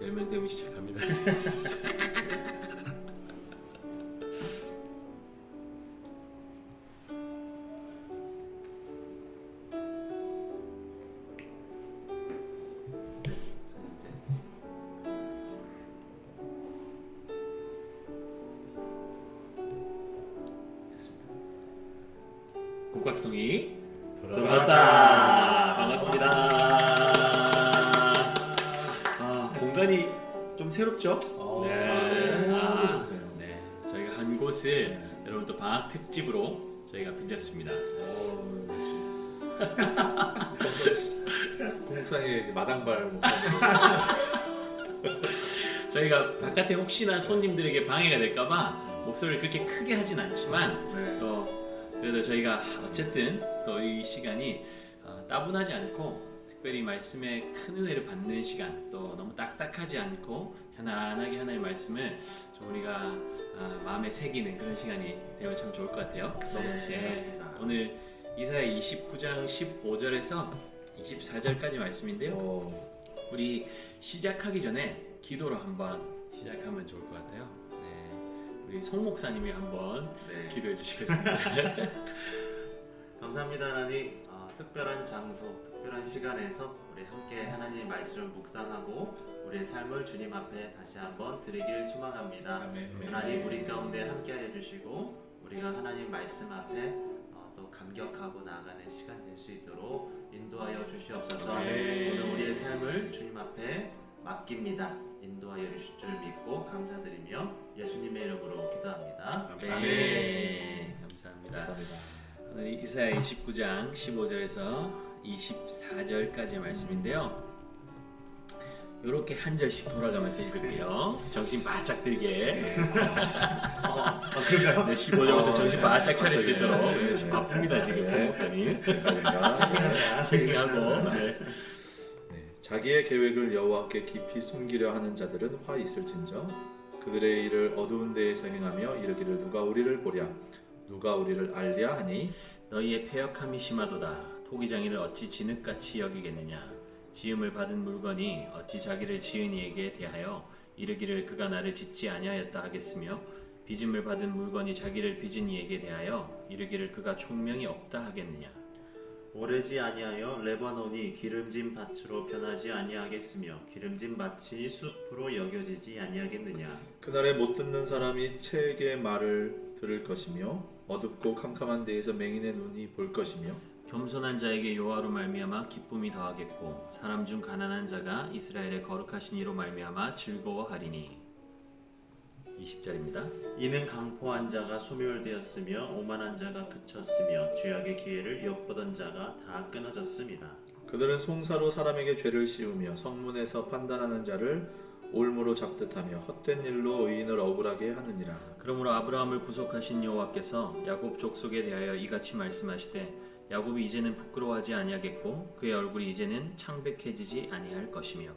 10명 되면 시작합니다. 국각성이 돌아왔다. 반갑습니다. 공간이 좀 새롭죠? 네. 네. 저희가 한 곳을 여러분 또 방학 특집으로 저희가 빌렸습니다. 공상의 마당발. 저희가 바깥에 혹시나 손님들에게 방해가 될까봐 목소리를 그렇게 크게 하진 않지만 그래도 저희가 어쨌든 또 이 시간이 따분하지 않고 특별히 말씀에 큰 은혜를 받는 시간, 또 너무 딱딱하지 않고 편안하게 하나님의 말씀을 좀 우리가 마음에 새기는 그런 시간이 되면 참 좋을 것 같아요. 오늘 이사야 29장 15절에서 24절까지 말씀인데요. 우리 시작하기 전에 기도로 한번 시작하면 좋을 것 같아요. 우리 송 목사님이 한번 기도해 주시겠습니다. 감사합니다 하나님. 특별한 장소, 특별한 시간에서 우리 함께 하나님의 말씀을 묵상하고 우리의 삶을 주님 앞에 다시 한번 드리길 소망합니다. 하나님 우리 가운데 함께하여 주시고 우리가 하나님 말씀 앞에 또 감격하고 나아가는 시간 될 수 있도록 인도하여 주시옵소서. 오늘 우리의 삶을 주님 앞에 맡깁니다. 인도하여 주실 줄 믿고 감사드리며 예수님의 이름으로 기도합니다. 아멘. 감사합니다. 오늘 이사야 29장 15절에서 24절까지의 말씀인데요. 이렇게 한 절씩 돌아가면서 읽을게요. 정신 바짝 들게. 그런가요? 네, 15절부터 정신 바짝 차릴 수 있도록. 지금 바쁩니다 지금 송 목사님. 체킹하고. 자기의 계획을 여호와께 깊이 숨기려 하는 자들은 화 있을진저 그들의 일을 어두운 데에서 행하며 이르기를 누가 우리를 보랴 누가 우리를 알랴 하니 너희의 패역함이 심하도다. 토기장이를 어찌 진흙같이 여기겠느냐. 지음을 받은 물건이 어찌 자기를 지은 이에게 대하여 이르기를 그가 나를 짓지 아니하였다 하겠으며 빚음을 받은 물건이 자기를 빚은 이에게 대하여 이르기를 그가 총명이 없다 하겠느냐. 오래지 아니하여 레바논이 기름진 밭으로 변하지 아니하겠으며 기름진 밭이 숲으로 여겨지지 아니하겠느냐. 그날에 못 듣는 사람이 책의 말을 들을 것이며 어둡고 캄캄한 데에서 맹인의 눈이 볼 것이며 겸손한 자에게 여호와로 말미암아 기쁨이 더하겠고 사람 중 가난한 자가 이스라엘의 거룩하신 이로 말미암아 즐거워하리니. 20절입니다. 이는 강포한 자가 소멸되었으며 오만한 자가 그쳤으며 죄악의 기회를 엿보던 자가 다 끊어졌습니다. 그들은 송사로 사람에게 죄를 씌우며 성문에서 판단하는 자를 올무로 잡듯하며 헛된 일로 의인을 억울하게 하느니라. 그러므로 아브라함을 구속하신 여호와께서 야곱 족속에 대하여 이같이 말씀하시되 야곱이 이제는 부끄러워하지 아니하겠고 그의 얼굴이 이제는 창백해지지 아니할 것이며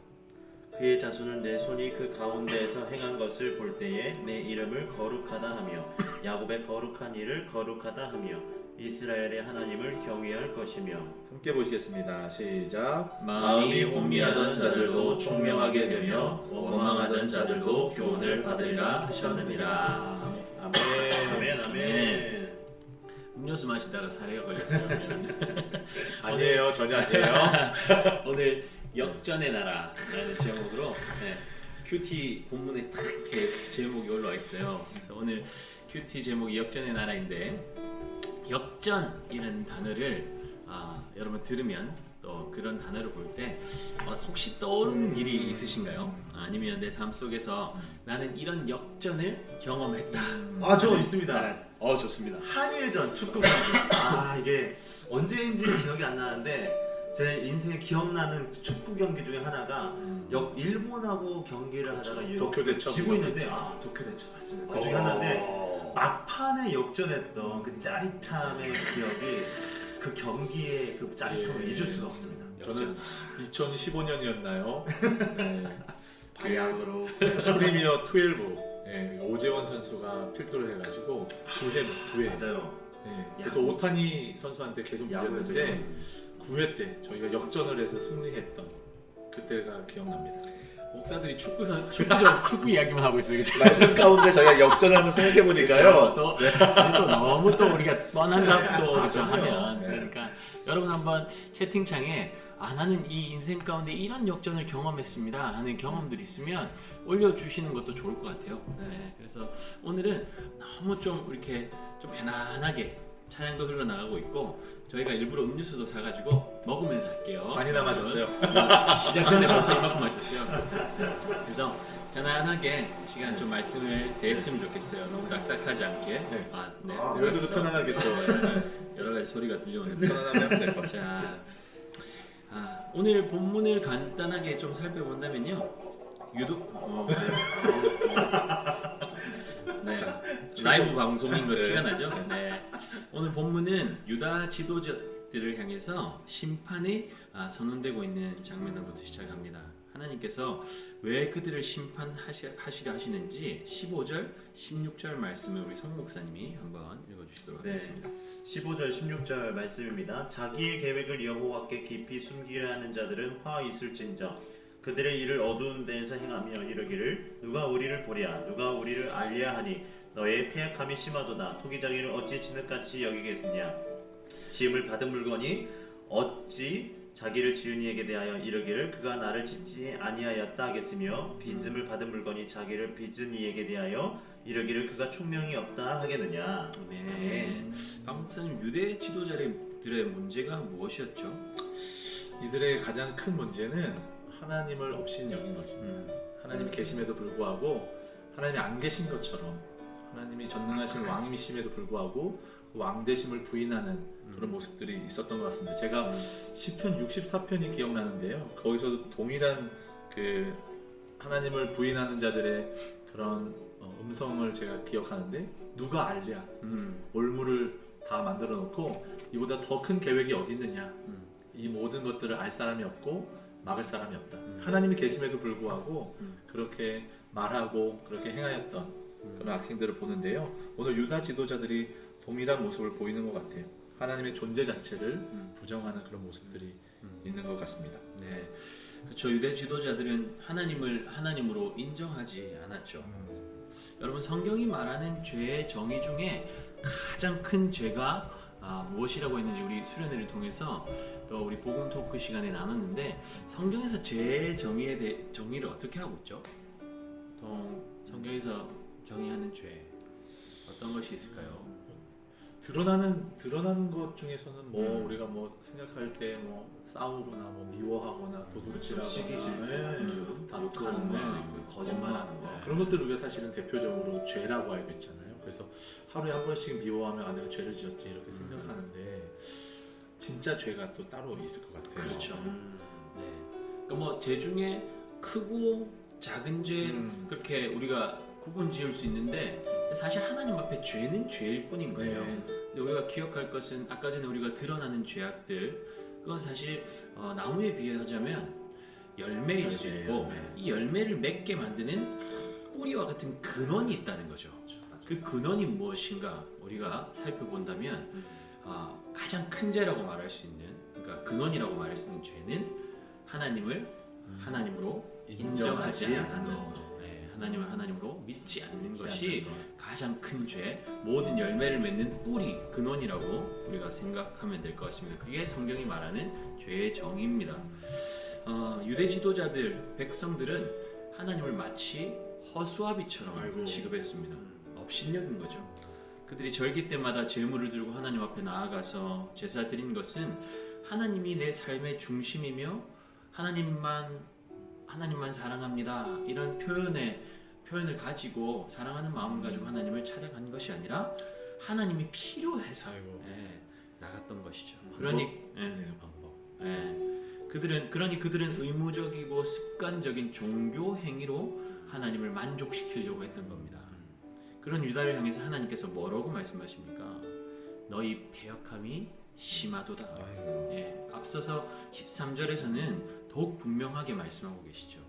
그의 자손은 내 손이 그 가운데에서 행한 것을 볼 때에 내 이름을 거룩하다 하며 야곱의 거룩한 일을 거룩하다 하며 이스라엘의 하나님을 경외할 것이며. 함께 보시겠습니다. 시작. 마음이 혼미하던 자들도 총명하게 되며 원망하던 자들도 교훈을 받으리라 하셨느니라. 아멘. 음료수 마시다가 사례가 걸렸어요. 미안합니다. 아니에요, 전혀 아니에요. 오늘 역전의 나라라는 제목으로 큐티 본문에 딱 이렇게 제목이 올라와 있어요. 그래서 오늘 큐티 제목이 역전의 나라인데 역전이라는 단어를 여러분 들으면 또 그런 단어를 볼 때 혹시 떠오르는 일이 있으신가요? 아니면 내 삶 속에서 나는 이런 역전을 경험했다. 저 있습니다. 좋습니다. 한일전 축구 경기. 이게 언제인지 기억이 안 나는데 제 인생에 기억나는 축구 경기 중에 하나가 일본하고 경기를 하다가 도쿄 대첩 지고 있는데 도쿄 대첩 맞습니다. 그 중에 하나인데 막판에 역전했던 그 짜릿함의 기억이 그 경기의 그 짜릿함을 잊을 수가 없습니다. 저는 2015년이었나요? 바야흐로 프리미어 12 오재원 선수가 필두를 해가지고 9회 맞아요. 그래도 오타니 선수한테 계속 밀렸는데 9회 때 저희가 역전을 해서 승리했던 그때가 기억납니다. 목사들이 축구 이야기만 하고 있어요. 그죠? 말씀 가운데 저희가 역전을 한번 생각해 보니까요. 또 너무 또 우리가 뻔한다고 또 그죠 하면 네. 그러니까 여러분 한번 채팅창에 나는 이 인생 가운데 이런 역전을 경험했습니다 하는 경험들이 있으면 올려주시는 것도 좋을 것 같아요. 네, 그래서 오늘은 너무 좀 이렇게 좀 편안하게 찬양도 흘러나가고 있고 저희가 일부러 음료수도 사가지고 먹으면서 할게요. 많이 남아셨어요. 시작 전에 벌써 이만큼 마셨어요. 그래서 편안하게 시간 좀 말씀을 대했으면 좋겠어요. 너무 딱딱하지 않게. 네. 네. 여기도 편안하게 또 여러 가지 소리가 들려오는데. 편안하게 하면 될 것 같아요. 자, 오늘 본문을 간단하게 좀 살펴본다면요. 네, 라이브 방송인 거 티가 나죠? 네. 오늘 본문은 유다 지도자들을 향해서 심판이 선언되고 있는 장면으로부터 시작합니다. 하나님께서 왜 그들을 심판하시려 하시는지 15절, 16절 말씀을 우리 송 목사님이 한번 읽어주시도록 네. 하겠습니다. 15절 16절 말씀입니다. 자기의 계획을 여호와께 깊이 숨기려 하는 자들은 화 있을진저 그들의 일을 어두운 데에서 행하며 이르기를 누가 우리를 보랴 누가 우리를 알랴 하니 너의 패약함이 심하도다 토기장이를 어찌 진흙같이 여기겠느냐 지음을 받은 물건이 어찌 자기를 지은 이에게 대하여 이르기를 그가 나를 짓지 아니하였다 하겠으며 빚음을 받은 물건이 자기를 빚은 이에게 대하여 이르기를 그가 총명이 없다 하겠느냐. 네. 박 목사님 유대 지도자들의 문제가 무엇이었죠? 이들의 가장 큰 문제는 하나님을 없인 여긴 거지. 하나님이 계심에도 불구하고 하나님이 안 계신 것처럼 하나님이 전능하신 왕이심에도 불구하고 그 왕되심을 부인하는 그런 모습들이 있었던 것 같습니다. 제가 시편 64편이 기억나는데요. 거기서도 동일한 그 하나님을 부인하는 자들의 그런 음성을 제가 기억하는데 누가 알랴 올무를 다 만들어 놓고 이보다 더 큰 계획이 어디 있느냐 이 모든 것들을 알 사람이 없고 막을 사람이 없다. 하나님이 계심에도 불구하고 그렇게 말하고 그렇게 행하였던 그런 악행들을 보는데요. 오늘 유다 지도자들이 동일한 모습을 보이는 것 같아요. 하나님의 존재 자체를 부정하는 그런 모습들이 있는 것 같습니다. 네, 그렇죠. 유대 지도자들은 하나님을 하나님으로 인정하지 않았죠. 여러분 성경이 말하는 죄의 정의 중에 가장 큰 죄가 무엇이라고 했는지 우리 수련회를 통해서 또 우리 복음 토크 시간에 나눴는데 성경에서 죄의 정의를 어떻게 하고 있죠? 보통 성경에서 정의하는 죄 어떤 것이 있을까요? 드러나는 것 중에서는 뭐 우리가 뭐 생각할 때 뭐 싸우거나 뭐 미워하거나 도둑질하거나 시기 질투, 다투는 거, 거짓말하는 거 그런 것들 우리가 사실은 대표적으로 죄라고 알고 있잖아요. 그래서 하루에 한 번씩 미워하면 내가 죄를 지었지 이렇게 생각하는데 진짜 죄가 또 따로 있을 것 같아요. 그렇죠. 네. 그러니까 뭐 죄 중에 크고 작은 죄 그렇게 우리가 구분 지을 수 있는데 사실 하나님 앞에 죄는 죄일 뿐인 거예요. 네. 근데 우리가 기억할 것은 아까 전에 우리가 드러나는 죄악들 그건 사실 나무에 비유하자면 열매일 수 있고 이 열매를 맺게 만드는 뿌리와 같은 근원이 있다는 거죠. 그 근원이 무엇인가 우리가 살펴본다면 가장 큰 죄라고 말할 수 있는 그러니까 근원이라고 말할 수 있는 죄는 하나님을 하나님으로 인정하지 않는 거죠. 하나님을 하나님으로 믿지 않는 것이 가장 큰 죄, 모든 열매를 맺는 뿌리, 근원이라고 우리가 생각하면 될 것 같습니다. 그게 성경이 말하는 죄의 정의입니다. 유대 지도자들, 백성들은 하나님을 마치 허수아비처럼 취급했습니다. 업신여긴 거죠. 그들이 절기 때마다 제물을 들고 하나님 앞에 나아가서 제사 드린 것은 하나님이 내 삶의 중심이며 하나님만 사랑합니다. 이런 표현을 가지고 사랑하는 마음을 가지고 하나님을 찾아간 것이 아니라 하나님이 필요해서 나갔던 것이죠. 그들은 의무적이고 습관적인 종교 행위로 하나님을 만족시키려고 했던 겁니다. 그런 유다를 향해서 하나님께서 뭐라고 말씀하십니까? 너희 패역함이 심하도다. 앞서서 13절에서는 더욱 분명하게 말씀하고 계시죠.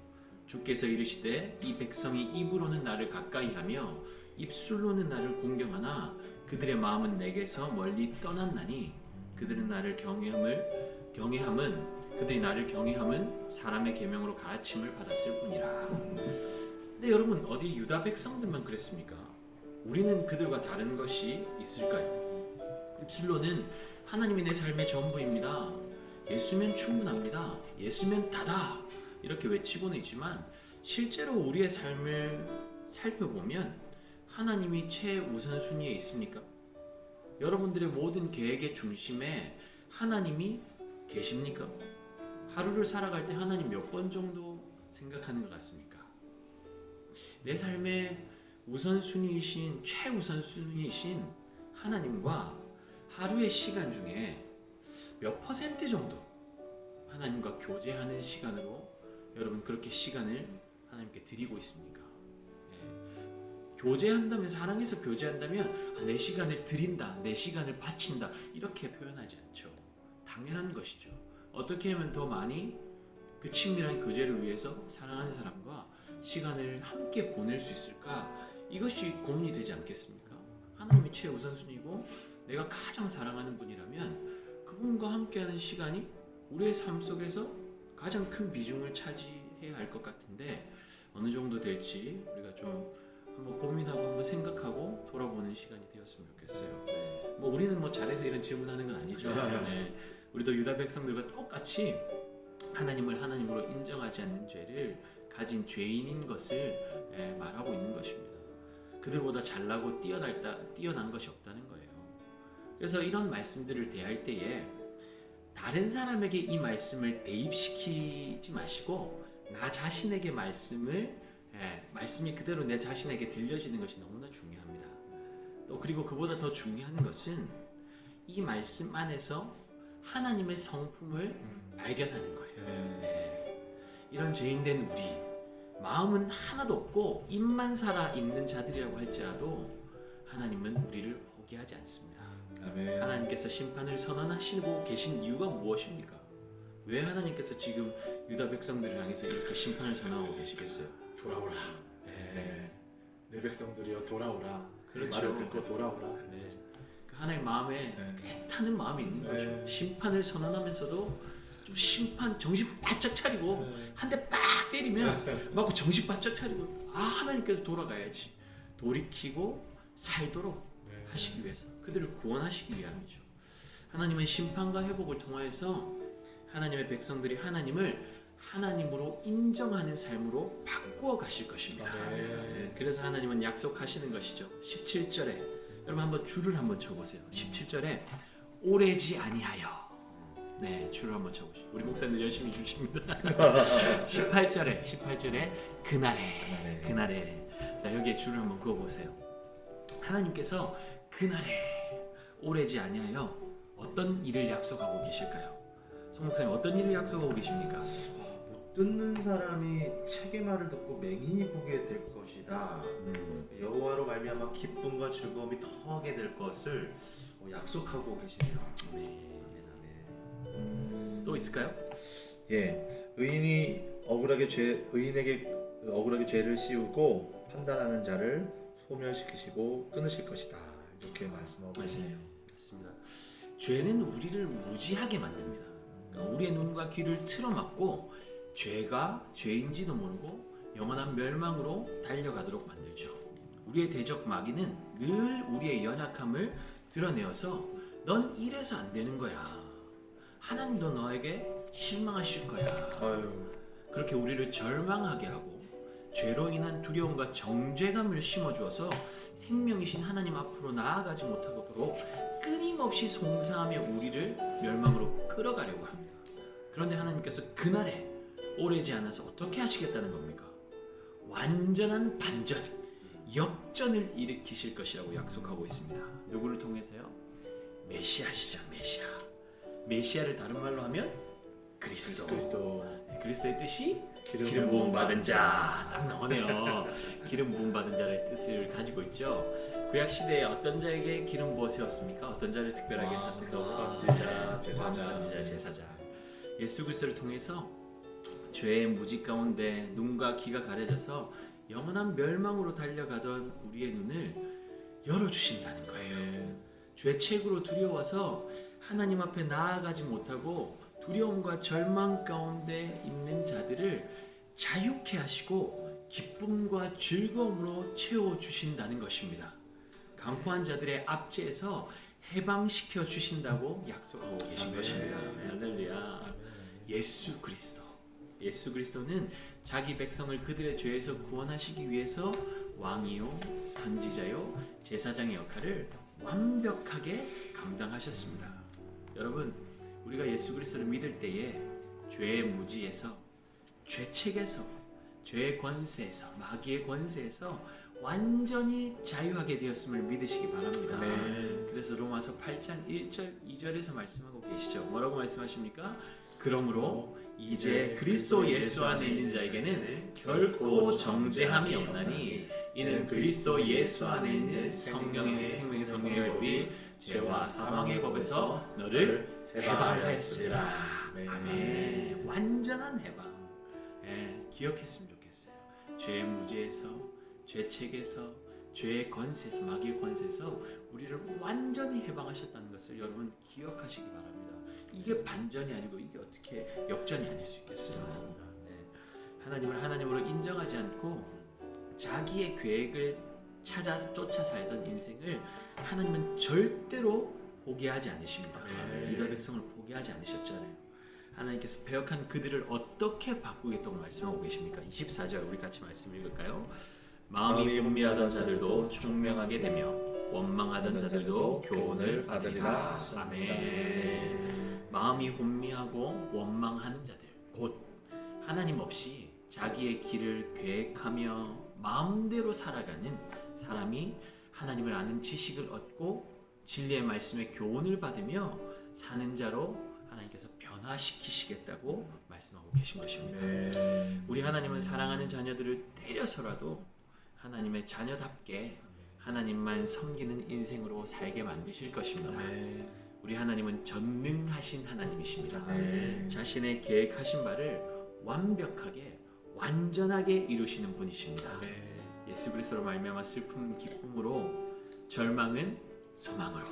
주께서 이르시되 이 백성이 입으로는 나를 가까이하며 입술로는 나를 공경하나 그들의 마음은 내게서 멀리 떠났나니 그들은 나를 경외함은 그들이 나를 경외함은 사람의 계명으로 가르침을 받았을 뿐이라. 근데 여러분, 어디 유다 백성들만 그랬습니까? 우리는 그들과 다른 것이 있을까요? 입술로는 하나님이 내 삶의 전부입니다. 예수면 충분합니다. 예수면 다다. 이렇게 외치고는 있지만 실제로 우리의 삶을 살펴보면 하나님이 최우선순위에 있습니까? 여러분들의 모든 계획의 중심에 하나님이 계십니까? 하루를 살아갈 때 하나님 몇 번 정도 생각하는 것 같습니까? 내 삶의 우선순위이신 최우선순위이신 하나님과 하루의 시간 중에 몇 퍼센트 정도 하나님과 교제하는 시간으로 여러분 그렇게 시간을 하나님께 드리고 있습니까? 교제한다면, 사랑해서 교제한다면 내 시간을 드린다, 내 시간을 바친다 이렇게 표현하지 않죠. 당연한 것이죠. 어떻게 하면 더 많이 그 친밀한 교제를 위해서 사랑하는 사람과 시간을 함께 보낼 수 있을까? 이것이 고민이 되지 않겠습니까? 하나님이 최우선순위고 내가 가장 사랑하는 분이라면 그분과 함께하는 시간이 우리의 삶 속에서 가장 큰 비중을 차지해야 할 것 같은데 어느 정도 될지 우리가 좀 한번 고민하고 한번 생각하고 돌아보는 시간이 되었으면 좋겠어요. 뭐 우리는 뭐 잘해서 이런 질문하는 건 아니죠. 네. 우리도 유다 백성들과 똑같이 하나님을 하나님으로 인정하지 않는 죄를 가진 죄인인 것을 말하고 있는 것입니다. 그들보다 잘나고 뛰어난 것이 없다는 거예요. 그래서 이런 말씀들을 대할 때에 다른 사람에게 이 말씀을 대입시키지 마시고 나 자신에게 말씀이 그대로 내 자신에게 들려지는 것이 너무나 중요합니다. 또 그리고 그보다 더 중요한 것은 이 말씀 안에서 하나님의 성품을 발견하는 거예요. 이런 죄인된 우리, 마음은 하나도 없고 입만 살아 있는 자들이라고 할지라도 하나님은 우리를 포기하지 않습니다. 아멘. 하나님께서 심판을 선언하시고 계신 이유가 무엇입니까? 왜 하나님께서 지금 유다 백성들을 향해서 이렇게 심판을 선언하고 계시겠어요? 돌아오라. 내 백성들이여 돌아오라. 그렇죠. 말을 듣고 돌아오라. 그 하나님 마음에 애타는 마음이 있는 거죠. 심판을 선언하면서도 좀 정신 바짝 차리고 한 대 빡 때리면 막 정신 바짝 차리고 하나님께서 돌아가야지 돌이키고 살도록 하시기 위해서 그들을 구원하시기 위함이죠. 하나님은 심판과 회복을 통하여서 하나님의 백성들이 하나님을 하나님으로 인정하는 삶으로 바꾸어 가실 것입니다. 그래서 하나님은 약속하시는 것이죠. 17절에 여러분 한번 줄을 한번 쳐보세요. 17절에 오래지 아니하여 줄을 한번 쳐보시죠. 우리 목사님들 열심히 주십니다. 18절에 그날에 자 여기에 줄을 한번 그어보세요. 하나님께서 그날에 오래지 아니하여 어떤 일을 약속하고 계실까요? 송 목사님 어떤 일을 약속하고 계십니까? 못 듣는 사람이 책의 말을 듣고 맹인이 보게 될 것이다. 여호와로 말미암아 기쁨과 즐거움이 더하게 될 것을 약속하고 계시네요. 또 있을까요? 의인에게 억울하게 죄를 씌우고 판단하는 자를 소멸시키시고 끊으실 것이다. 이렇게 말씀하고 계시네요. 맞습니다. 죄는 우리를 무지하게 만듭니다. 그러니까 우리의 눈과 귀를 틀어막고 죄가 죄인지도 모르고 영원한 멸망으로 달려가도록 만들죠. 우리의 대적 마귀는 늘 우리의 연약함을 드러내어서 넌 이래서 안 되는 거야. 하나님도 너에게 실망하실 거야. 그렇게 우리를 절망하게 하고 죄로 인한 두려움과 정죄감을 심어주어서 생명이신 하나님 앞으로 나아가지 못하도록 끊임없이 송사하며 우리를 멸망으로 끌어가려고 합니다. 그런데 하나님께서 그날에 오래지 않아서 어떻게 하시겠다는 겁니까? 완전한 반전, 역전을 일으키실 것이라고 약속하고 있습니다. 누구를 통해서요? 메시아시죠. 메시아를 다른 말로 하면 그리스도의 뜻이 기름 부음 받은 자. 딱 나오네요. 기름 부음 받은 자의 뜻을 가지고 있죠. 구약 시대에 어떤 자에게 기름 부어 세웠습니까? 어떤 자를 특별하게 선택하고 선지자, 제사자. 예수 그리스도를 통해서 죄의 무지 가운데 눈과 귀가 가려져서 영원한 멸망으로 달려가던 우리의 눈을 열어주신다는 거예요. 죄책으로 두려워서 하나님 앞에 나아가지 못하고 두려움과 절망 가운데 있는 자들을 자유케 하시고 기쁨과 즐거움으로 채워 주신다는 것입니다. 강포한 자들의 압제에서 해방시켜 주신다고 약속하고 계신 것입니다. 할렐루야. 예수 그리스도는 자기 백성을 그들의 죄에서 구원하시기 위해서 왕이요 선지자요 제사장의 역할을 완벽하게 감당하셨습니다. 여러분, 우리가 예수 그리스도를 믿을 때에 죄의 무지에서, 죄책에서, 죄의 권세에서, 마귀의 권세에서 완전히 자유하게 되었음을 믿으시기 바랍니다. 그래서 로마서 8장 1절 2절에서 말씀하고 계시죠. 뭐라고 말씀하십니까? 그러므로 이제 그리스도 예수 안에 있는 자에게는 결코 정죄함이 없나니 이는 그리스도 예수 안에 있는 생명의 법이 죄와 사망의 법에서 너를 해방하였습니다. 아멘. 완전한 해방. 기억했으면 좋겠어요. 죄의 무지에서, 죄책에서, 죄의 권세에서, 마귀의 권세에서 우리를 완전히 해방하셨다는 것을 여러분 기억하시기 바랍니다. 이게 반전이 아니고 이게 어떻게 역전이 아닐 수 있겠어요. 하나님을 하나님으로 인정하지 않고 자기의 계획을 쫓아 살던 인생을 하나님은 절대로 포기하지 않으십니다. 이스라엘 백성을 포기하지 않으셨잖아요. 하나님께서 배역한 그들을 어떻게 바꾸겠다고 말씀하고 계십니까? 24절 우리 같이 말씀 읽을까요? 마음이 혼미하던 자들도 총명하게 되며 원망하던 자들도 교훈을 받으리라. 아멘. 마음이 혼미하고 원망하는 자들, 곧 하나님 없이 자기의 길을 계획하며 마음대로 살아가는 사람이 하나님을 아는 지식을 얻고 진리의 말씀에 교훈을 받으며 사는 자로 하나님께서 변화시키시겠다고 말씀하고 계신 것입니다. 우리 하나님은 사랑하는 자녀들을 때려서라도 하나님의 자녀답게 하나님만 섬기는 인생으로 살게 만드실 것입니다. 우리 하나님은 전능하신 하나님이십니다. 자신의 계획하신 바를 완벽하게 완전하게 이루시는 분이십니다. 예수 그리스도로 말미암아 슬픔은 기쁨으로, 절망은 소망으로,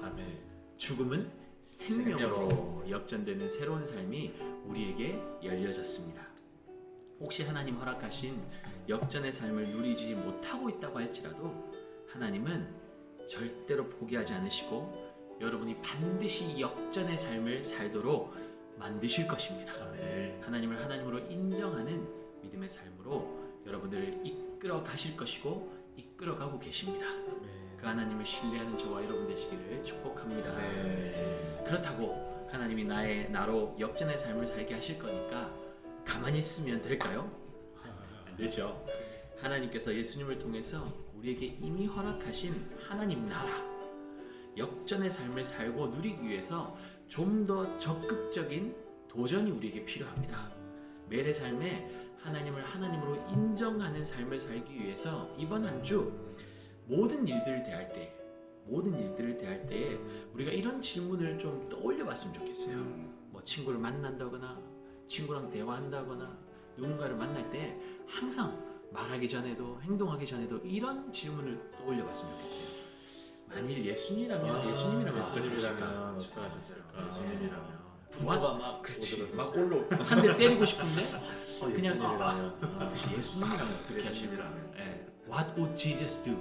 죽음은 생명으로 역전되는 새로운 삶이 우리에게 열려졌습니다. 혹시 하나님 허락하신 역전의 삶을 누리지 못하고 있다고 할지라도 하나님은 절대로 포기하지 않으시고 여러분이 반드시 역전의 삶을 살도록 만드실 것입니다. 하나님을 하나님으로 인정하는 믿음의 삶으로 여러분들을 이끌어 가실 것이고 이끌어 가고 계십니다. 그 하나님을 신뢰하는 저와 여러분 되시기를 축복합니다. 그렇다고 하나님이 나로 역전의 삶을 살게 하실 거니까 가만히 있으면 될까요? 안 되죠. 하나님께서 예수님을 통해서 우리에게 이미 허락하신 하나님 나라, 역전의 삶을 살고 누리기 위해서 좀 더 적극적인 도전이 우리에게 필요합니다. 매일의 삶에 하나님을 하나님으로 인정하는 삶을 살기 위해서 이번 한 주 모든 일들을 대할 때에 우리가 이런 질문을 좀 떠올려 봤으면 좋겠어요. 뭐 친구를 만난다거나 친구랑 대화한다거나 누군가를 만날 때 항상 말하기 전에도 행동하기 전에도 이런 질문을 떠올려 봤으면 좋겠어요. 만일 예수님이라면 어떻게 하실까? 부하가 막 올로 한 대 때리고 싶은데 그냥 혹시 예수님이라면 어떻게 하실까? What would Jesus do?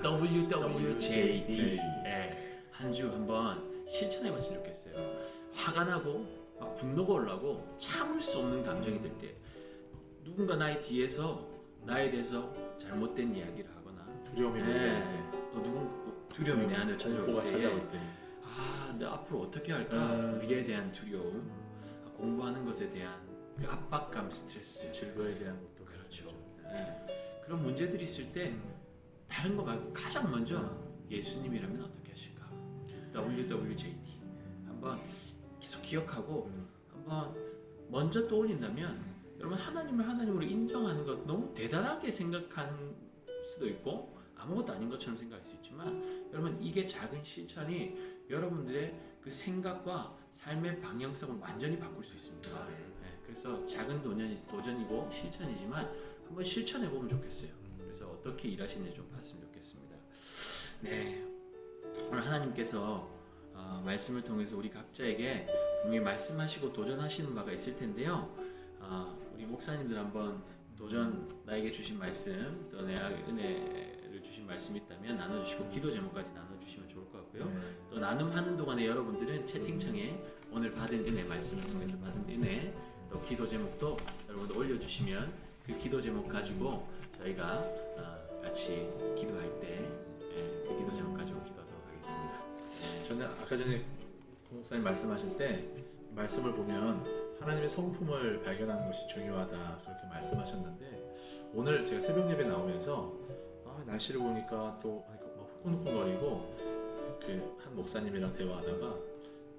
WWJD. 한 주 한번 실천해봤으면 좋겠어요. 화가 나고 막 분노가 올라오고 참을 수 없는 감정이 들 때 누군가 나의 뒤에서 나에 대해서 잘못된 이야기를 하거나 두려움이 또 두려움이 내 안을 찾아올 때 내 앞으로 어떻게 할까? 미래에 대한 두려움, 공부하는 것에 대한 그 압박감, 스트레스, 즐거에 대한 것도 그렇죠. 그런 문제들이 있을 때 다른 거 말고 가장 먼저 예수님이라면 어떻게 하실까? WWJD 한번 계속 기억하고 한번 먼저 떠올린다면 여러분 하나님을 하나님으로 인정하는 것 너무 대단하게 생각하는 수도 있고 아무것도 아닌 것처럼 생각할 수 있지만 여러분 이게 작은 실천이 여러분들의 그 생각과 삶의 방향성을 완전히 바꿀 수 있습니다. 그래서 작은 도전이고 실천이지만 한번 실천해 보면 좋겠어요. 그래서 어떻게 일하시는지 좀 봤으면 좋겠습니다. 네, 오늘 하나님께서 말씀을 통해서 우리 각자에게 분명히 말씀하시고 도전하시는 바가 있을 텐데요. 우리 목사님들 한번 도전 나에게 주신 말씀 또 내게 은혜를 주신 말씀이 있다면 나눠주시고 기도 제목까지 나눠주시면 좋을 것 같고요. 또 나눔하는 동안에 여러분들은 채팅창에 오늘 받은 은혜 말씀을 통해서 받은 은혜 또 기도 제목도 여러분들 올려주시면 그 기도 제목 가지고 저희가 같이 기도할 때 그 기도 제목 가지고 기도하도록 하겠습니다. 저는 아까 전에 목사님 말씀하실 때 말씀을 보면 하나님의 성품을 발견하는 것이 중요하다 그렇게 말씀하셨는데 오늘 제가 새벽 예배 나오면서 날씨를 보니까 또 후끈후끈거리고 그 한 목사님이랑 대화하다가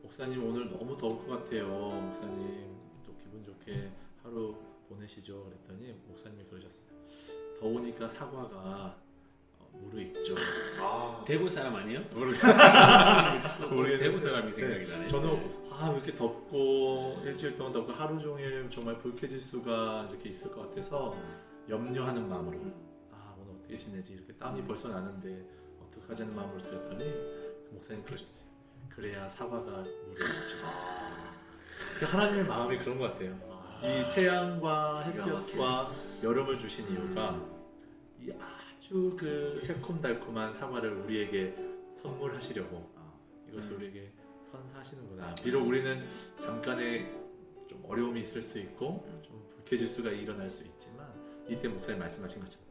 목사님 오늘 너무 더울 것 같아요. 목사님 또 기분 좋게 하루 보내시죠. 그랬더니 목사님이 그러셨어요. 더우니까 사과가 무르익죠. 대구 사람 아니에요? 모르겠는데 대구 사람이 생각이 나네. 저는 왜 이렇게 덥고 일주일 동안 덥고 하루 종일 정말 불쾌지수가 이렇게 있을 것 같아서 염려하는 마음으로 오늘 어떻게 지내지 이렇게 땀이 벌써 나는데 어떡하지 하는 마음으로 드렸더니 그 목사님 그러셨어요. 그래야 사과가 무르익죠. 그 하나님의 마음이 그런 것 같아요. 이 태양과 햇볕과 여름을 주신 이유가 이 아주 그 새콤달콤한 사과를 우리에게 선물하시려고 이것을 우리에게 선사하시는구나. 비록 우리는 잠깐의 좀 어려움이 있을 수 있고 좀 불쾌지수가 일어날 수 있지만 이때 목사님 말씀하신 것처럼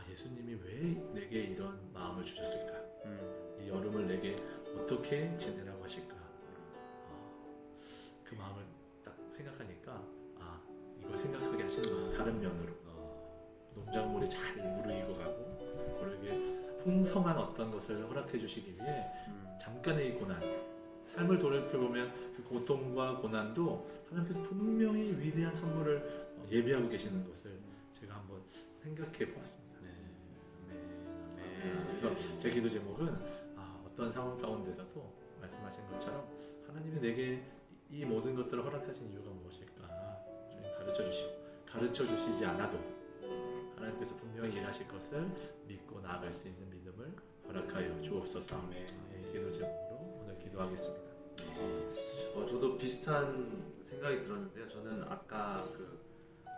예수님이 왜 내게 이런 마음을 주셨을까? 이 여름을 내게 어떻게 지내라고 하실까? 그 마음을 딱 생각하니까 이걸 생각하게 하시는 다른 면으로 농작물이 잘 무르익어 가고 우리에게 풍성한 어떤 것을 허락해 주시기 위해 잠깐의 이 고난 삶을 돌이켜보면 그 고통과 고난도 하나님께서 분명히 위대한 선물을 예비하고 계시는 것을 제가 한번 생각해 보았습니다. 그래서 제 기도 제목은 어떤 상황 가운데서도 말씀하신 것처럼 하나님이 내게 이 모든 것들을 허락하신 이유가 무엇일까 주님 가르쳐 주시고 가르쳐 주시지 않아도 하나님께서 분명히 일하실 것을 믿고 나아갈 수 있는 믿음을 허락하여 주옵소서. 기도 제목으로 오늘 기도하겠습니다. 저도 비슷한 생각이 들었는데요. 저는 아까 그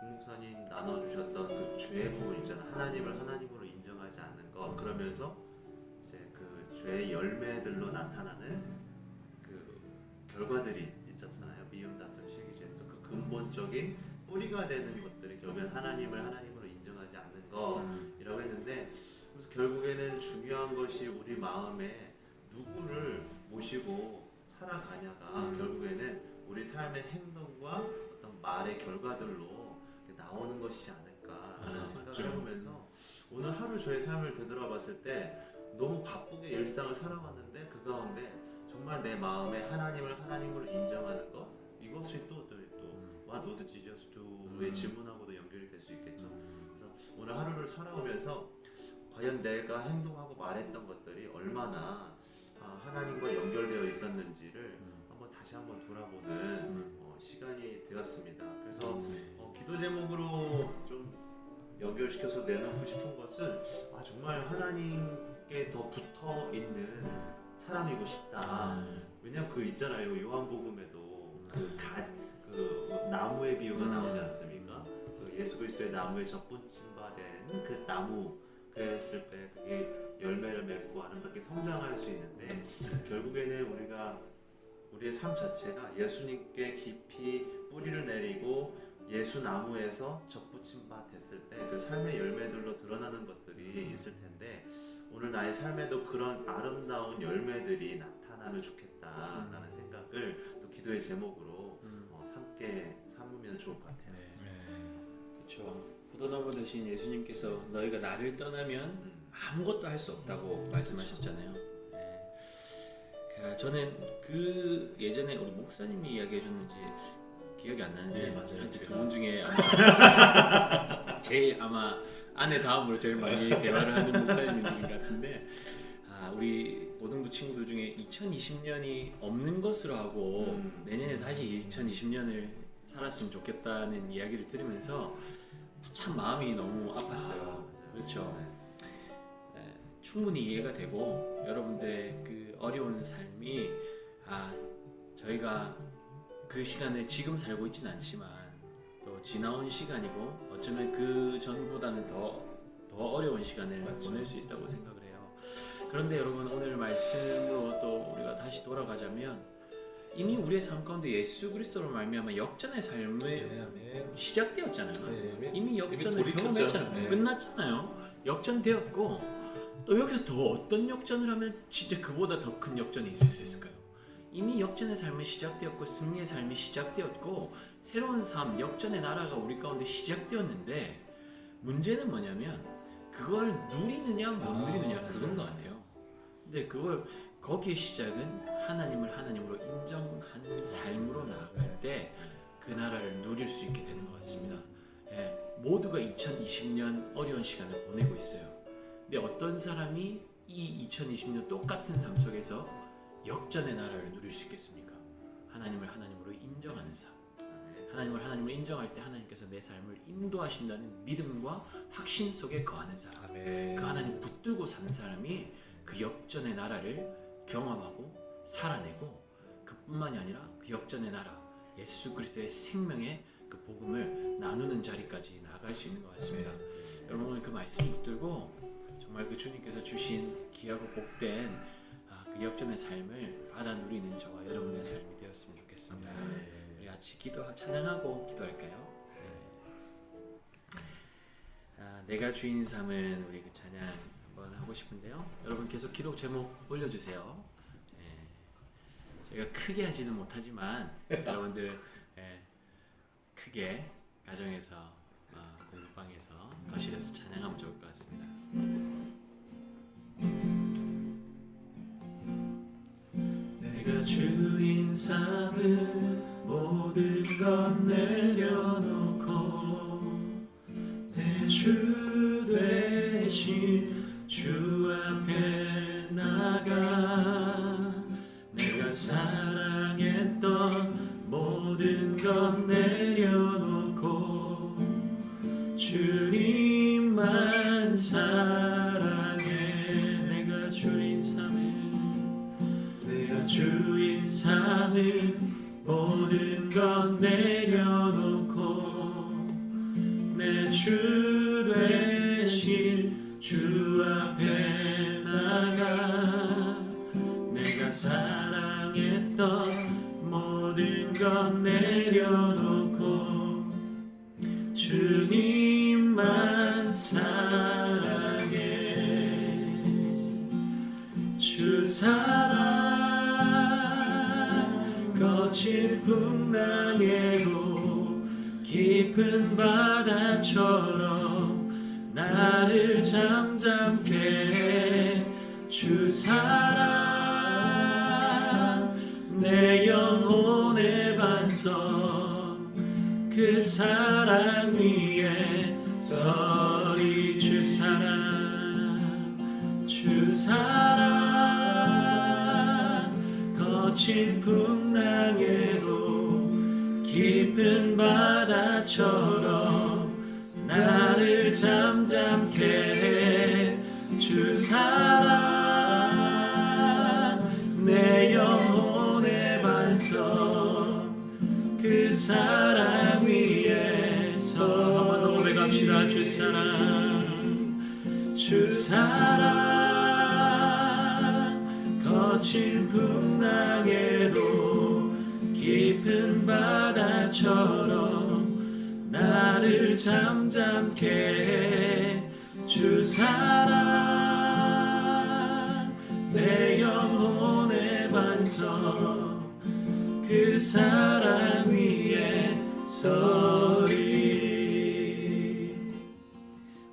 목사님 나눠주셨던 그 죄의 부분 있잖아요. 하나님을 하나님으로 인정하지 않는 것 그러면서 이제 그 죄의 열매들로 나타나는 그 결과들이 있었잖아요. 미움, 다툼, 시기, 질투 그 근본적인 뿌리가 되는 것들이 결국엔 하나님을 하나님으로 인정하지 않는 것이라고 했는데 그래서 결국에는 중요한 것이 우리 마음에 누구를 모시고 살아가냐가 결국에는 우리 삶의 행동과 어떤 말의 결과들로 나오는 것이지 않을까 생각을 해보면서 오늘 하루 저의 삶을 되돌아봤을 때 너무 바쁘게 일상을 살아왔는데 그 가운데 정말 내 마음에 하나님을 하나님으로 인정하는 것 이것이 또 What would Jesus do의 질문하고도 연결이 될 수 있겠죠. 그래서 오늘 하루를 살아오면서 과연 내가 행동하고 말했던 것들이 얼마나 하나님과 연결되어 있었는지를 다시 한번 돌아보는 시간이 되었습니다. 그래서 기도 제목으로 좀 연결시켜서 내놓고 싶은 것은 정말 하나님께 더 붙어 있는 사람이고 싶다. 왜냐면 그 있잖아요. 요한복음에도 그 나무의 비유가 나오지 않습니까? 그 예수 그리스도의 나무에 접붙임바된 그 나무 그랬을 때 그게 열매를 맺고 아름답게 성장할 수 있는데 결국에는 우리의 삶 자체가 예수님께 깊이 뿌리를 내리고 예수 나무에서 접붙임 바 됐을 때 그 삶의 열매들로 드러나는 것들이 있을 텐데 오늘 나의 삶에도 그런 아름다운 열매들이 나타나면 좋겠다라는 생각을 또 기도의 제목으로 삼으면 좋을 것 같아요. 그렇죠. 포도나무 되신 예수님께서 너희가 나를 떠나면 아무것도 할 수 없다고 말씀하셨잖아요. 저는 그 예전에 우리 목사님이 이야기해줬는지 기억이 안 나는데 맞아요. 두 분 중에 제일 아마 아내 다음으로 제일 많이 대화를 하는 목사님인 것 같은데 우리 고등부 친구들 중에 2020년이 없는 것으로 하고 내년에 다시 2020년을 살았으면 좋겠다는 이야기를 들으면서 참 마음이 너무 아팠어요. 그렇죠. 충분히 이해가 되고 여러분들의 그 어려운 삶이 저희가 그 시간을 지금 살고 있지는 않지만 또 지나온 시간이고 어쩌면 그 전보다는 더 어려운 시간을 보낼 수 있다고 생각을 해요. 그런데 여러분 오늘 말씀으로 또 우리가 다시 돌아가자면 이미 우리의 삶 가운데 예수 그리스도로 말미암아 역전의 삶이 시작되었잖아요. 이미 역전을 경험했잖아요. 네. 끝났잖아요. 역전되었고 또 여기서 더 어떤 역전을 하면 진짜 그보다 더 큰 역전이 있을 수 있을까요? 이미 역전의 삶이 시작되었고 승리의 삶이 시작되었고 새로운 삶, 역전의 나라가 우리 가운데 시작되었는데 문제는 뭐냐면 그걸 누리느냐 못 누리느냐 그건 것 같아요. 근데 그걸 거기에 시작은 하나님을 하나님으로 인정하는 삶으로 나아갈 때 그 나라를 누릴 수 있게 되는 것 같습니다. 예, 모두가 2020년 어려운 시간을 보내고 있어요. 근데 어떤 사람이 이 2020년 똑같은 삶 속에서 역전의 나라를 누릴 수 있겠습니까? 하나님을 하나님으로 인정하는 삶. 하나님을 하나님으로 인정할 때 하나님께서 내 삶을 인도하신다는 믿음과 확신 속에 거하는 사람. 그 하나님 붙들고 사는 사람이 그 역전의 나라를 경험하고 살아내고 그뿐만이 아니라 그 역전의 나라 예수 그리스도의 생명의 그 복음을 나누는 자리까지 나아갈 수 있는 것 같습니다. 여러분 오늘 그 말씀 붙들고 정말 그 주님께서 주신 귀하고 복된 그 역전의 삶을 받아 누리는 저와 여러분의 삶이 되었으면 좋겠습니다. 우리 같이 찬양하고 기도할까요? 내가 주인 삼은 우리 그 찬양 한번 하고 싶은데요. 여러분 계속 기도 제목 올려주세요. 저희가 크게 하지는 못하지만 여러분들 크게 가정에서 공부방에서 거실에서 찬양하면 좋을 것 같습니다. 내가 주인 삼은 모든 것 내려놓고 내 주 되신 주 앞에 나가 내가 사랑했던 모든 것 내려놓고 주님만 사랑해 내가 주인 삼은 모든 것 내려놓고 내 주 되신 주 앞에 나가 내가 사랑했던 모든 것 내려놓고 주님만 사랑해 주 사랑 거친 풍랑에도 깊은 바다처럼 나를 잠잠케 해 주 사랑 내 영혼의 반석 그 사랑 위에 서리 주 사랑 거친 풍랑에도 깊은 바다처럼 나를 잠잠케 해 주 사랑 내 영혼의 반석 그 사랑 위에서 한번 고백합시다. 주 사랑 거친 풍랑에도 깊은 바다처럼 나를 잠잠케 해 주 사랑 내 영혼의 반석 그 사랑 위에 서리.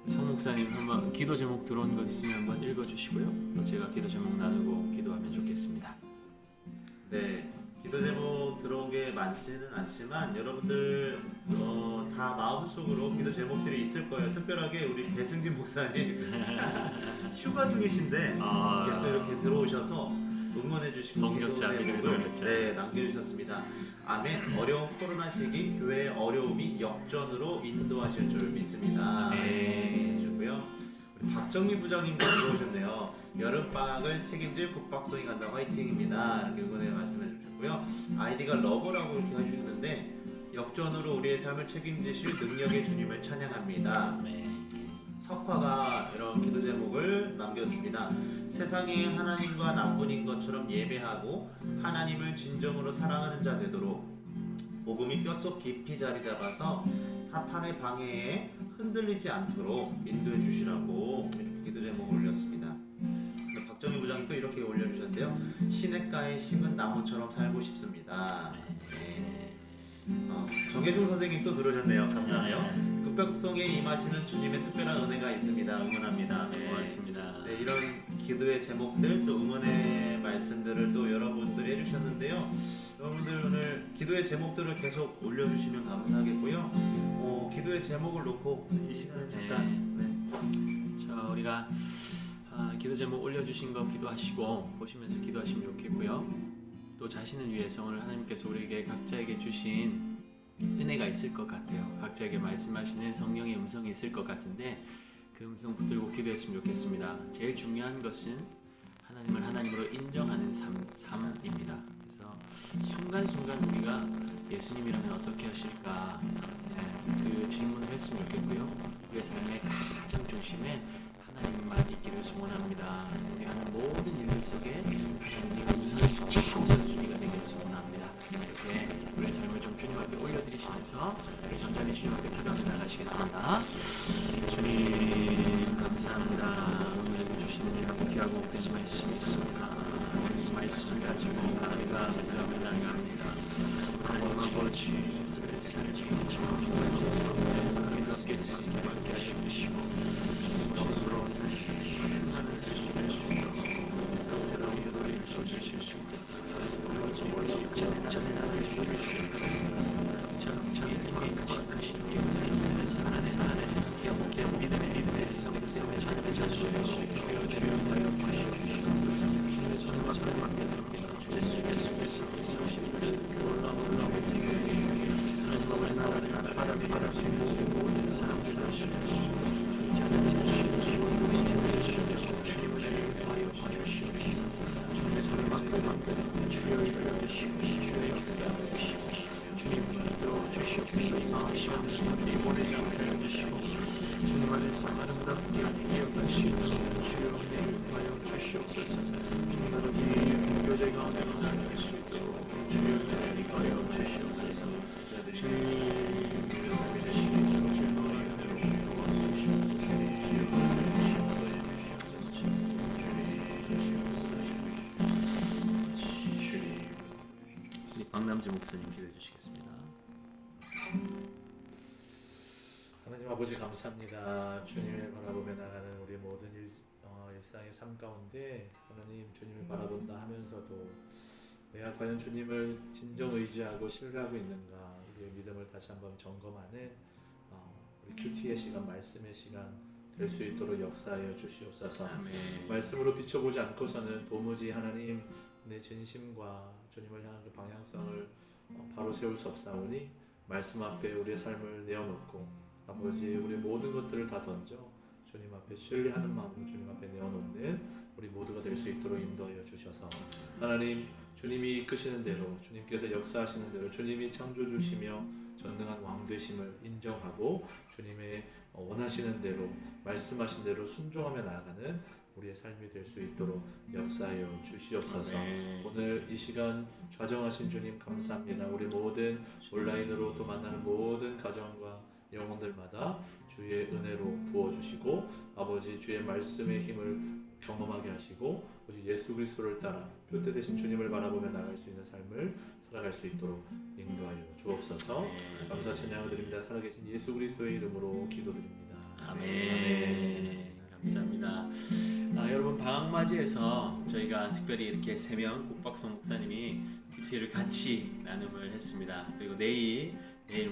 성 목사님 한번 기도 제목 들어온 거 있으면 한번 읽어주시고요. 또 제가 기도 제목 나누고 기도하면 좋겠습니다. 네, 기도 제목 들어온 게 많지는 않지만 여러분들 다 마음속으로 기도 제목들이 있을 거예요. 특별하게 우리 배승진 목사님 휴가 중이신데 또 이렇게 들어오셔서 응원해 주시고 동력자, 믿음의 동력자. 네, 남겨주셨습니다. 아멘. 어려운 코로나 시기 교회의 어려움이 역전으로 인도하실 줄 믿습니다. 네. 해주고요. 우리 박정민 부장님도 들어오셨네요. 여름방학을 책임질 국박송이 간다 화이팅입니다. 이렇게 응원의 말씀해 주셨고 해주셨고요. 아이디가 러버라고 이렇게 해주셨는데 역전으로 우리의 삶을 책임지실 능력의 주님을 찬양합니다. 아멘. 석화가 이런 기도 제목을 남겼습니다. 세상에 하나님과 나뿐인 것처럼 예배하고 하나님을 진정으로 사랑하는 자 되도록 복음이 뼛속 깊이 자리 잡아서 사탄의 방해에 흔들리지 않도록 인도해 주시라고 이렇게 기도 제목을 올렸습니다. 박정희 부장님 또 이렇게 올려주셨는데요. 시냇가에 심은 나무처럼 살고 싶습니다. 네. 정혜중 선생님 또 들어오셨네요. 감사해요. 극박성에 임하시는 주님의 특별한 은혜가 있습니다. 응원합니다. 네. 고맙습니다. 네, 이런 기도의 제목들 또 응원의 말씀들을 또 여러분들이 해주셨는데요. 여러분들 오늘 기도의 제목들을 계속 올려주시면 감사하겠고요. 기도의 제목을 놓고 이 시간에 잠깐 자, 우리가 기도 제목 올려주신 거 기도하시고 보시면서 기도하시면 좋겠고요. 또 자신을 위해서 오늘 하나님께서 우리에게 각자에게 주신 은혜가 있을 것 같아요. 각자에게 말씀하시는 성령의 음성이 있을 것 같은데 그 음성 붙들고 기도했으면 좋겠습니다. 제일 중요한 것은 하나님을 하나님으로 인정하는 삶입니다. 그래서 순간순간 우리가 예수님이라면 어떻게 하실까 그 질문을 했으면 좋겠고요. 우리의 삶의 가장 중심에 하나님만 있기를 소원합니다. 우리 하는 모든 일들 속에 하나님의 우선순위가 되기를 소원합니다. 이렇게 우리의 삶을 좀 주님 앞에 올려드리시면서 우리 잠잠히 주님 앞에 기도하며 나가시겠습니다. 주님 감사합니다. 오늘 주시는 귀하고 복된 말씀이 있습니다. 그 말씀을 가지고 하나님과 기도하며 나갑니다. 하나님 아버지 그의 삶을 하나님 함께 함께 하시고 영으로 사는 삶을 수 있도록 여러분들을 주실 수 있도록 아버지 정찬을 나눌 수 있도록 정찬이 가신 영자에서 하나님의 기억 믿음의 성성의 자녀의 자수의 주여 주여 주시옵소서. 주의 손을 맡겨드립니다. 주의 수께서 오시는 놀라운 세계에서 하나님의 나라를 바라보는 모든 사람 주시옵소서. 주님의 손을 맡겨드립니다. 주여 주여 주시고 주의 역사하시고 주님 주님도 주시옵소서. 이상하시면 주님이 보내지 않게 해주시고 주님 안에서 아름답게 이어갈 수 있는 주여 은혜를 하여 주시옵소서. 주님 아버지 교제가 나갈 수 있도록 주여 은혜를 하여 주시옵소서. 주님 주시옵소서. 주님 박남지 목사님 기도해 주시겠습니다. 하나님 아버지 감사합니다. 주님을 바라보며 나가는 우리 모든 일상의 삶 가운데 하나님 주님을 바라본다 하면서도 내가 과연 주님을 진정 의지하고 신뢰하고 있는가 우리의 믿음을 다시 한번 점검하는 우리 큐티의 시간, 말씀의 시간 될 수 있도록 역사하여 주시옵소서. 아멘. 말씀으로 비춰보지 않고서는 도무지 하나님 내 진심과 주님을 향한 그 방향성을 바로 세울 수 없사오니 말씀 앞에 우리의 삶을 내어놓고 아버지 우리 모든 것들을 다 던져 주님 앞에 신뢰하는 마음으로 주님 앞에 내어놓는 우리 모두가 될 수 있도록 인도하여 주셔서 하나님 주님이 이끄시는 대로 주님께서 역사하시는 대로 주님이 창조주시며 전능한 왕 되심을 인정하고 주님의 원하시는 대로 말씀하신 대로 순종하며 나아가는 우리의 삶이 될 수 있도록 역사하여 주시옵소서. 아멘. 오늘 이 시간 좌정하신 주님 감사합니다. 우리 모든 온라인으로 또 만나는 모든 가정과 영혼들마다 주의 은혜로 부어주시고 아버지 주의 말씀의 힘을 경험하게 하시고 오직 예수 그리스도를 따라 표대 되신 주님을 바라보며 나갈 수 있는 삶을 살아갈 수 있도록 인도하여 주옵소서. 감사 찬양을 드립니다. 살아계신 예수 그리스도의 이름으로 기도드립니다. 아멘. 감사합니다. 여러분 방학 맞이해서 저희가 특별히 이렇게 3명 국박성 목사님이 큐티를 같이 나눔을 했습니다. 그리고 내일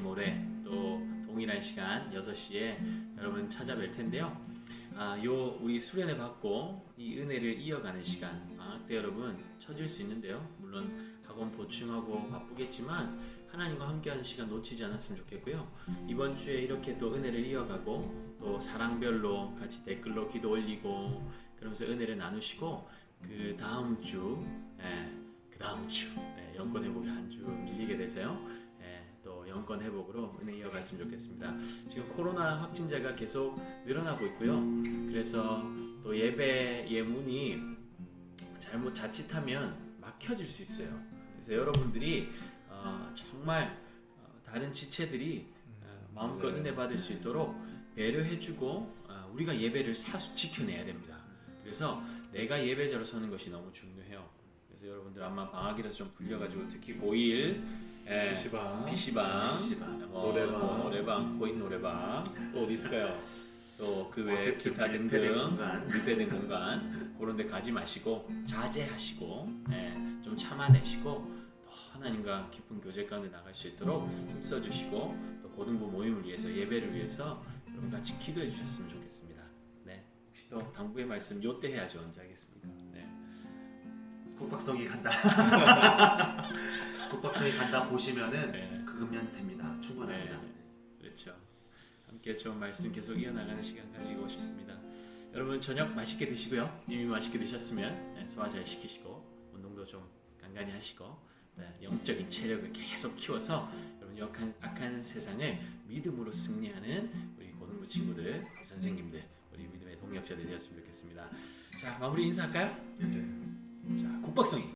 모레 또 동일한 시간 6시에 여러분 찾아뵐 텐데요. 요 우리 수련회 받고 이 은혜를 이어가는 시간 방학 때 여러분 쳐질 수 있는데요. 물론 학원 보충하고 바쁘겠지만 하나님과 함께하는 시간 놓치지 않았으면 좋겠고요. 이번 주에 이렇게 또 은혜를 이어가고 또 사랑별로 같이 댓글로 기도 올리고 그러면서 은혜를 나누시고 그 다음 주 영권 회복이 한 주 밀리게 돼서요. 또 영권 회복으로 은혜 이어갔으면 좋겠습니다. 지금 코로나 확진자가 계속 늘어나고 있고요. 그래서 또 예배의 문이 잘못 자칫하면 막혀질 수 있어요. 그래서 여러분들이 정말 다른 지체들이 마음껏 맞아요. 은혜 받을 수 있도록 배려해주고 우리가 예배를 지켜내야 됩니다. 그래서 내가 예배자로 서는 것이 너무 중요해요. 그래서 여러분들 아마 방학이라서 좀 불려가지고 특히 고1 PC방, PC방, 노래방. 또 노래방, 코인 노래방, 또 어디 있을까요? 또 그 외 어쨌든 기타 밀폐된 등등 공간. 밀폐된 공간 그런 데 가지 마시고 자제하시고 좀 참아내시고 또 하나님과 깊은 교제 가운데 나갈 수 있도록 힘써 주시고 또 고등부 모임을 위해서 예배를 위해서 여러분 같이 기도해 주셨으면 좋겠습니다. 네, 혹시 또 당부의 말씀 요때 해야죠. 언제 하겠습니까? 네. 국박성이 간다. 국박성이 간다 보시면은 네. 그거면 됩니다. 충분합니다. 네, 그렇죠. 함께 좀 말씀 계속 이어나가는 시간 가지고 싶습니다. 여러분 저녁 맛있게 드시고요. 이미 맛있게 드셨으면 소화 잘 시키시고 운동도 좀 간간히 하시고 영적인 체력을 계속 키워서 여러분 악한 세상을 믿음으로 승리하는 우리 고등부 친구들, 우리 선생님들, 우리 믿음의 동력자들 되었으면 좋겠습니다. 자 마무리 인사할까요? 자 국박성이